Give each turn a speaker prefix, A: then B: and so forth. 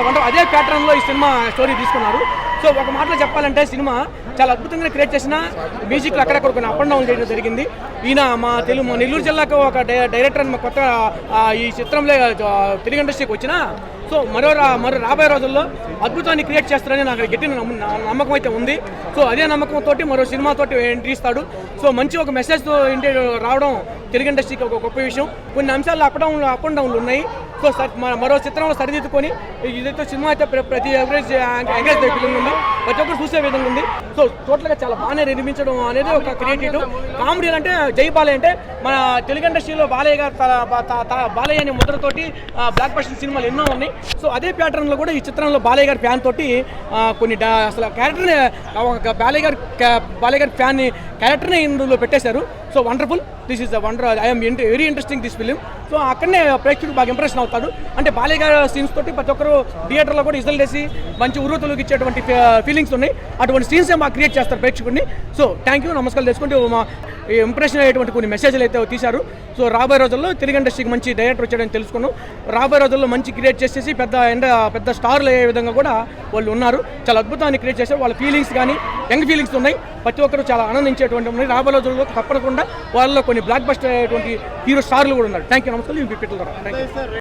A: చాలా వండర్. అదే ప్యాటర్న్లో ఈ సినిమా స్టోరీ తీసుకున్నారు. సో ఒక మాటలో చెప్పాలంటే సినిమా చాలా అద్భుతంగా క్రియేట్ చేసిన మ్యూజిక్లు అక్కడక్కడ కొన్ని అప్ అండ్ డౌన్ చేయడం జరిగింది. ఈయన మా నెల్లూరు జిల్లాకు ఒక డైరెక్టర్ అని కొత్త ఈ చిత్రంలో తెలుగు ఇండస్ట్రీకి వచ్చిన సో మరో రాబోయే రోజుల్లో అద్భుతాన్ని క్రియేట్ చేస్తారని నాకు గట్టి నమ్మకం అయితే ఉంది. సో అదే నమ్మకంతో మరో సినిమాతోటి ఎంట్రీ ఇస్తాడు. సో మంచి ఒక మెసేజ్తో రావడం తెలుగు ఇండస్ట్రీకి ఒక గొప్ప విషయం. కొన్ని అంశాలు అప్ అండ్ డౌన్లు ఉన్నాయి. సో మరో చిత్రంలో సరిదిద్దుకొని ఇదైతే సినిమా అయితే ప్రతి ఎంకరేజ్ ఫిలిం ఉంది, ప్రతి ఒక్కరు చూసే విధంగా ఉంది. సో టోటల్గా చాలా బాగానే నిర్మించడం అనేది ఒక క్రియేటివ్ కామెడీ. అంటే జై బాలయ్య అంటే మన తెలుగు ఇండస్ట్రీలో బాలయ్య గారు బాలయ్య అనే ముద్రతోటి బ్లాక్ బస్టర్ సినిమాలు ఎన్నో ఉన్నాయి. సో అదే ప్యాటర్న్లో కూడా ఈ చిత్రంలో బాలయ్య గారి ఫ్యాన్ తోటి కొన్ని అసలు క్యారెక్టర్ని బాలయ్య గారి ఫ్యాన్ క్యారెక్టర్ని ఇందులో పెట్టేశారు. So wonderful, this is the wonder. I'm very interesting this film. So అక్కడనే ప్రేక్షకుడు బాగా ఇంప్రెషన్ అవుతాడు. అంటే బాలయ్య గారి సీన్స్ తోటి ప్రతి ఒక్కరు థియేటర్లో కూడా ఇజల్ చేసి మంచి ఉర్రూతలకు ఇచ్చేటువంటి ఫీలింగ్స్ ఉన్నాయి. అటువంటి సీన్సే మాకు క్రియేట్ చేస్తారు ప్రేక్షకుడిని. సో థ్యాంక్ యూ, నమస్కారం చేసుకుంటూ మా ఇంప్రెషన్ అయ్యేటువంటి కొన్ని మెసేజ్లు అయితే తీశారు. సో రాబోయే రోజుల్లో తెలుగు ఇండస్ట్రీకి మంచి డైరెక్టర్ వచ్చాడని తెలుసుకున్నాం. రాబోయే రోజుల్లో మంచి క్రియేట్ చేసేసి పెద్ద స్టార్లు అయ్యే విధంగా కూడా వాళ్ళు ఉన్నారు. చాలా అద్భుతాన్ని క్రియేట్ చేశారు. వాళ్ళ ఫీలింగ్స్ కానీ యంగ్ ఫీలింగ్స్ ఉన్నాయి. ప్రతి ఒక్కరు చాలా ఆనందించేటువంటి ఉన్నాయి. రాబోయే రోజుల్లో తప్పకుండా వాళ్ళలో కొన్ని బ్లాక్ బస్టర్ అయ్యేటువంటి హీరో స్టార్లు కూడా ఉన్నారు. థ్యాంక్ యూ, నమస్కారం.